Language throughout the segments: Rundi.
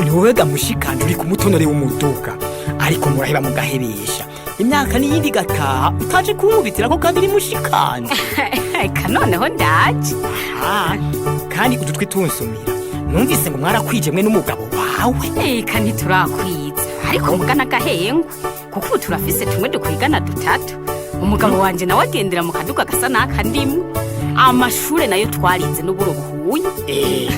Niwega mushikanje uri kumutonore w'umuduga ariko muraheba mugahebesha imyaka n'iyindi gataha utaje kumubitira ko kandi iri mushikanje eka noneho ndaje. kandi udutwi tunsumira numvise ngo mwarakwijemwe n'umugabo wawe. Eka ntiturakwiza ariko mugana gahengwe kuko ubu turafise tumwe dukwigana dutatu. Umugabo wanje nawe agendera mu kaduga gasa n'aka ndimwe. Amashure nayo twarize n'uburo buhuye.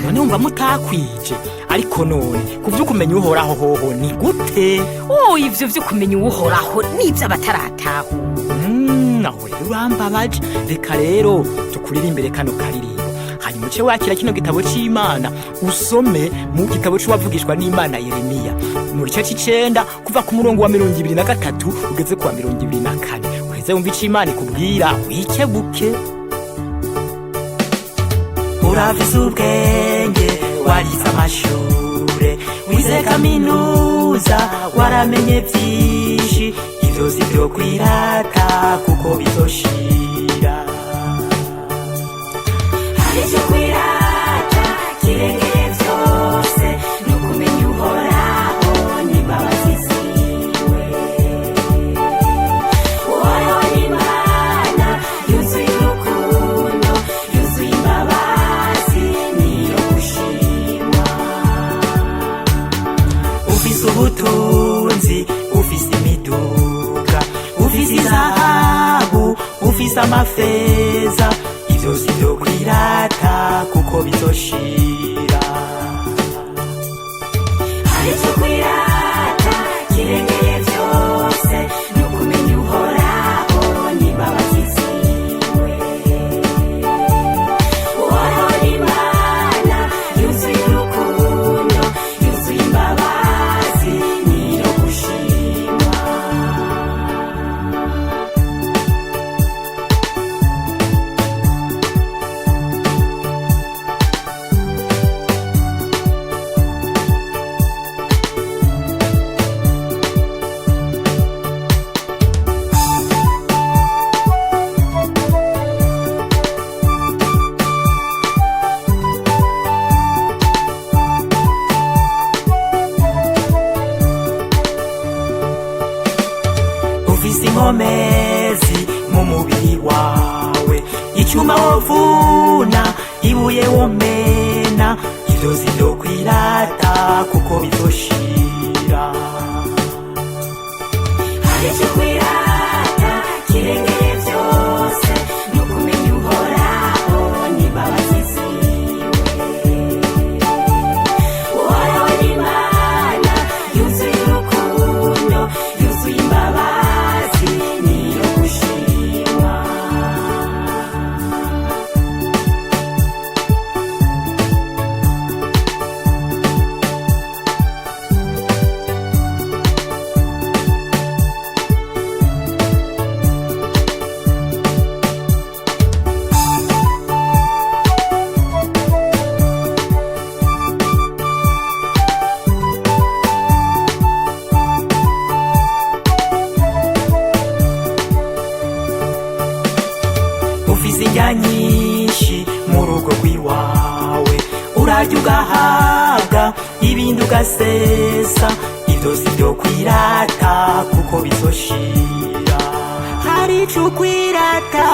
None wumva mutakwije ariko none kuvyo kumenya uhoraho hoho ni gute? Ivyo vyo kumenya uhoraho nivyo abatarataho. Naho urambabaje. Reka rero tukurira imbere kano karirimbo hanyuma uce wakira kino gitabo c'Imana usome mu gitabo c'uwavugishwa n'Imana Yeremiya mu gice c'icenda kuva ku murongo wa 23 ugeze ku wa 24. Uheze wumva ic'Imana ikubwira wikebuke. Uravize ubwenge warize amashure wize kaminuza waramenye vyinshi ivyo sivyo kwirata kuko bizoshira. Harivyo kwirata kirengeye vyose nukumenya uhoraho n'imbabazi ziwe. Uhoraho n'Imana yuzuye urukundo yuzuye imbabazi niyo gushimwa. Ufise ubutunzi ufise imiduga ufise izahabu ufise amafeza ivyo sivyo kwirata kuko bizoshira. Harivyo kwirata kirengeye vyose nukumenya uhoraho n'imbabazi ziwe. Uhoraho n'Imana yuzuye urukundo yuzuye imbabazi niyo gushimwa. Ufise inkomezi mu mubiri wawe icyuma wovuna ibuye womena ivyo sivyo kwirata kuko bizoshira. Harivyo kwirata kirengeye vyose nukumenya uhoraho n'imbabazi ziwe. Uhoraho n'Imana yuzuye urukundo yuzuye imbabazi niyo gushimwa. Ufise indya nyinshi mu rugo rw'iwawe urarya ugahaga ibindi ugasesa ivyo sivyo kwirata kuko bizoshira. Hari ico kwirata